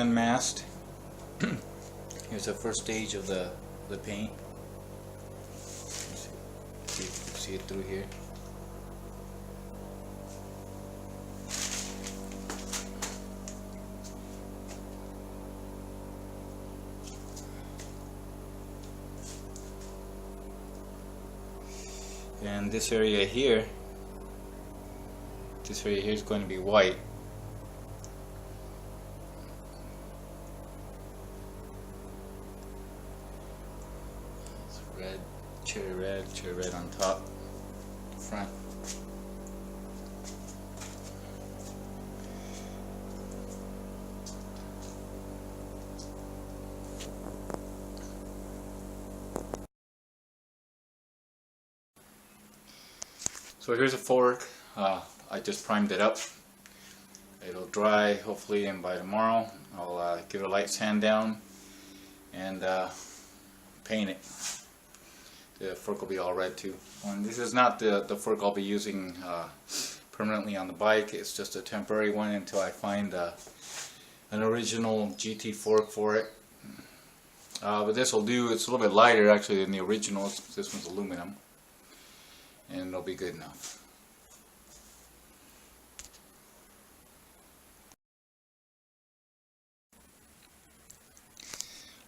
Unmasked. Here's the first stage of the paint. See if you can see it through here. And this area here is going to be white. It's red, cherry red on top, front. So here's a fork. I just primed it up. It'll dry hopefully, and by tomorrow I'll give it a light sand down and paint it. The fork will be all red too. And this is not the fork I'll be using permanently on the bike. It's just a temporary one until I find an original GT fork for it. But this will do. It's a little bit lighter actually than the original. This one's aluminum, and it'll be good enough.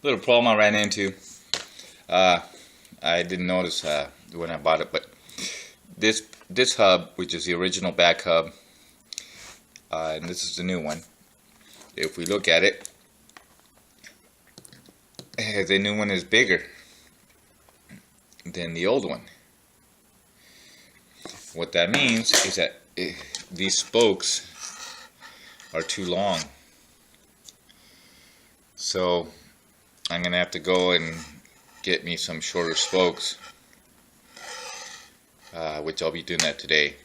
Little problem I ran into. I didn't notice when I bought it, but this hub, which is the original back hub, and this is the new one. If we look at it, the new one is bigger than the old one. What that means is that these spokes are too long. So I'm gonna have to go and get me some shorter spokes, which I'll be doing that today,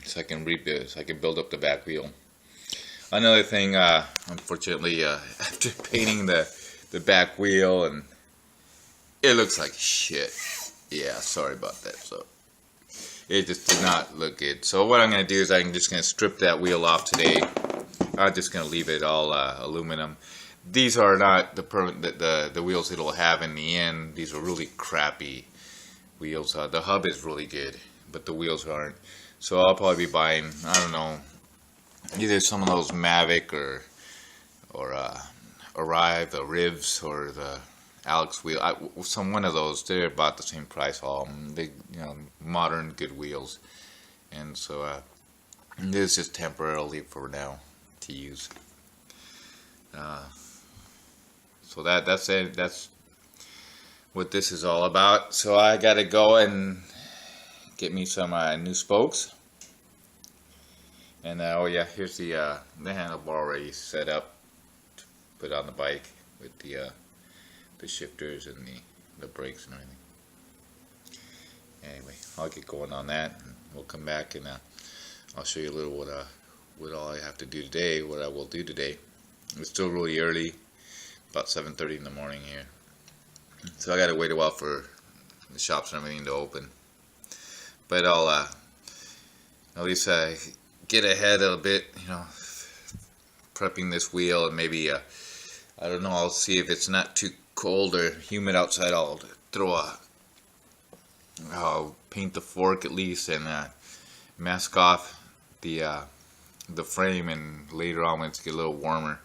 so I can rebuild, so I can build up the back wheel. Another thing, unfortunately, after painting the back wheel, and it looks like shit. Yeah, sorry about that. So it just did not look good. So what I'm gonna do is I'm just gonna strip that wheel off today. I'm just gonna leave it all aluminum. These are not the wheels it'll have in the end. These are really crappy wheels. The hub is really good, but the wheels aren't. So I'll probably be buying, I don't know, either some of those Mavic or Arrive, the Rivs, or the Alex wheel. One of those. They're about the same price. All big, modern good wheels. And so this is temporarily for now to use. So that's it. That's what this is all about. So I gotta go and get me some new spokes. And oh yeah, here's the handlebar already set up to put on the bike with the shifters and the brakes and everything. Anyway, I'll get going on that, and we'll come back and I'll show you a little what all I have to do today, what I will do today. It's still really early, about 7:30 in the morning here, so I gotta wait a while for the shops and everything to open. But I'll at least get ahead a bit, prepping this wheel, and maybe I don't know, I'll see if it's not too cold or humid outside. I'll paint the fork at least, and mask off the frame, and later on when it's get a little warmer,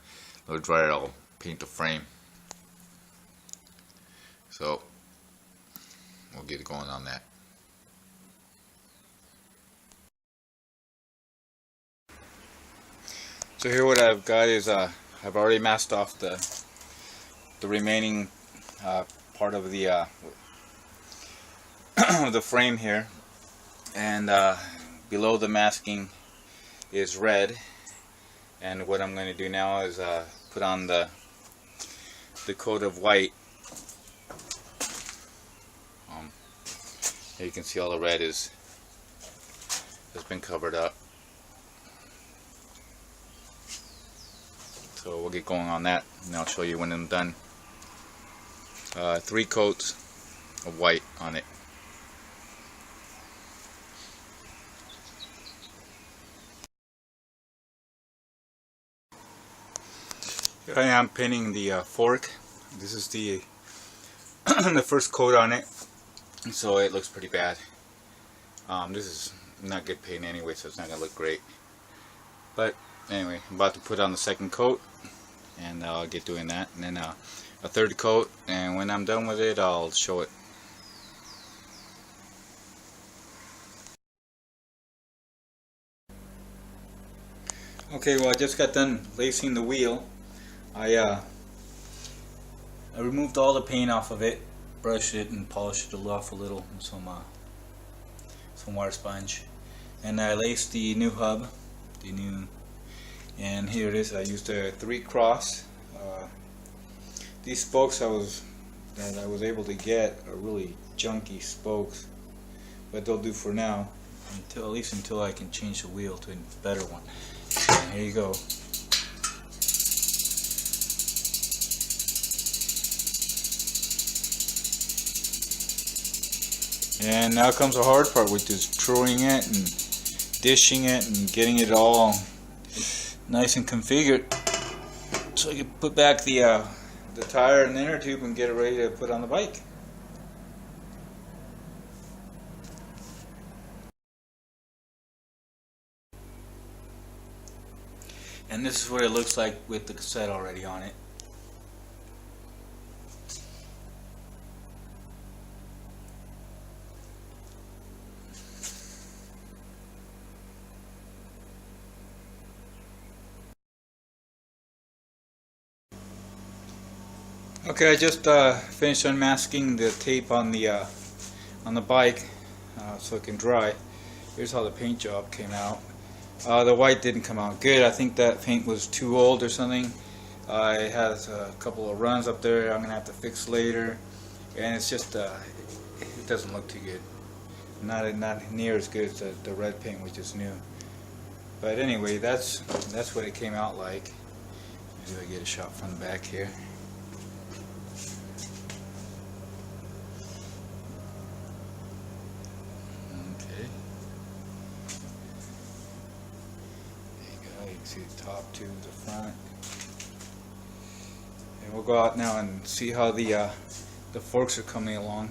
a little drier, I'll paint the frame. So we'll get going on that. So here what I've got is I've already masked off the remaining part of the the frame here, and below the masking is red. And what I'm going to do now is put on the coat of white. Here you can see all the red has been covered up. So we'll get going on that, and I'll show you when I'm done. 3 coats of white on it. Here I am painting the fork. This is the the first coat on it, so it looks pretty bad. This is not good paint anyway, so it's not gonna look great. But anyway, I'm about to put on the second coat, and I'll get doing that, and then a third coat, and when I'm done with it, I'll show it. Okay, well, I just got done lacing the wheel. I removed all the paint off of it, brushed it and polished it off a little with some wire sponge, and I laced the new hub, and here it is. I used a 3-cross. These spokes that I was able to get are really junky spokes, but they'll do for now, at least until I can change the wheel to a better one. And here you go. And now comes the hard part, which is truing it and dishing it and getting it all nice and configured, so I can put back the tire and the inner tube and get it ready to put on the bike. And this is what it looks like with the cassette already on it. Okay, I just finished unmasking the tape on the bike so it can dry. Here's how the paint job came out. The white didn't come out good. I think that paint was too old or something. It has a couple of runs up there I'm gonna have to fix later, and it's just it doesn't look too good. Not near as good as the red paint, which is new. But anyway, that's what it came out like. Maybe I get a shot from the back here. See the top to the front, and we'll go out now and see how the forks are coming along.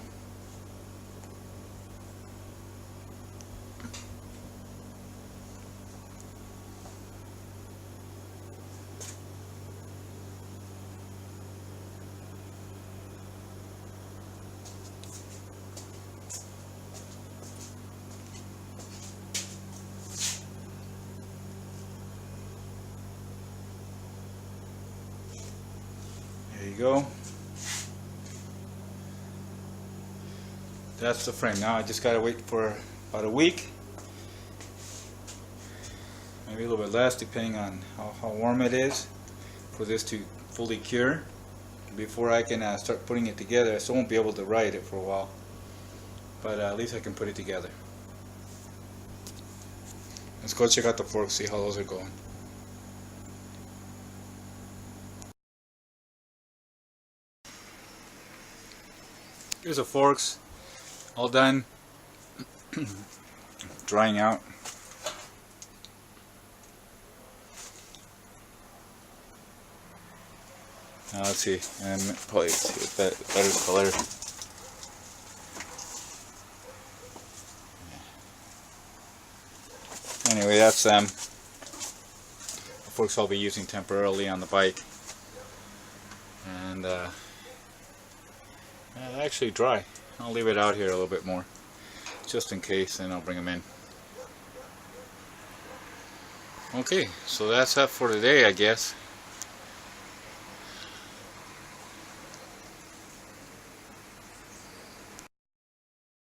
There you go. That's the frame. Now I just gotta wait for about a week, maybe a little bit less, depending on how warm it is, for this to fully cure before I can start putting it together. I still won't be able to ride it for a while, but at least I can put it together. Let's go check out the forks, see how those are going. Here's the forks, all done, drying out. Now let's see, and probably see a better color. Anyway, that's them. The forks I'll be using temporarily on the bike, and actually dry. I'll leave it out here a little bit more, just in case, and I'll bring them in. Okay, so that's that for today, I guess.